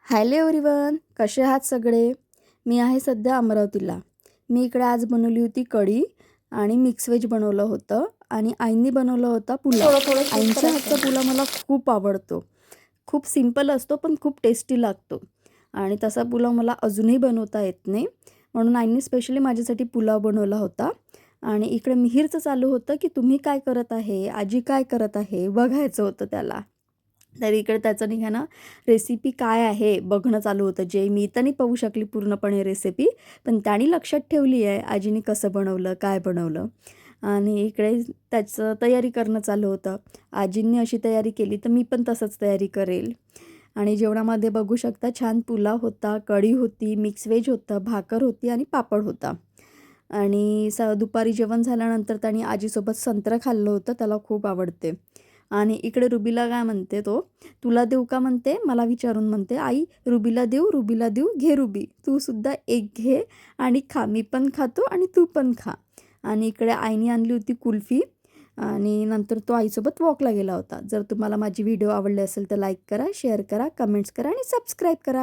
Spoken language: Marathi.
हॅलो एव्हरीवन, कसे आहात सगळे? मी आहे सध्या अमरावतीला. मी इकडे आज बनवली होती कढी आणि मिक्स व्हेज बनवलं होतं आणि आईंनी बनवला होता पुलाव. आईंच्या हातचा पुलाव मला खूप आवडतो. खूप सिंपल असतो पण खूप टेस्टी लागतो आणि तसा पुलाव मला अजूनही बनवता येत नाही, म्हणून आईंनी स्पेशली माझ्यासाठी पुलाव बनवला होता. आणि इकडे मिहीरचं चालू होतं की तुम्ही काय करत आहे, आजी काय करत आहे, बघायचं होतं त्याला. तर इकडे त्याचं निघालं रेसिपी काय आहे बघणं चालू होतं. जे मी तर नाही पाहू शकली पूर्णपणे रेसिपी, पण त्याने लक्षात ठेवली आहे आजीने कसं बनवलं, काय बनवलं. आणि इकडे त्याचं तयारी करणं चालू होतं. आजींनी अशी तयारी केली तर मी पण तसंच तयारी करेल. आणि जेवणामध्ये बघू शकता छान पुलाव होता, कढी होती, मिक्स व्हेज होतं, भाकर होती आणि पापड होता. आणि दुपारी जेवण झाल्यानंतर त्याने आजीसोबत संत्रं खाल्लं होतं, त्याला खूप आवडते. आणि इकडे रुबीला काय म्हणते तो, तुला देऊ का म्हणते, मला विचारून म्हणते, आई रुबीला देऊ, रुबीला देऊ, घे रुबी तू सुद्धा एक घे आणि खा, मी पण खातो आणि तू पण खा. आणि इकडे आईने आणली होती कुल्फी आणि नंतर तो आईसोबत वॉकला गेला होता. जर तुम्हाला माझी व्हिडिओ आवडली असेल तर लाईक करा, शेअर करा, कमेंट्स करा आणि सबस्क्राईब करा.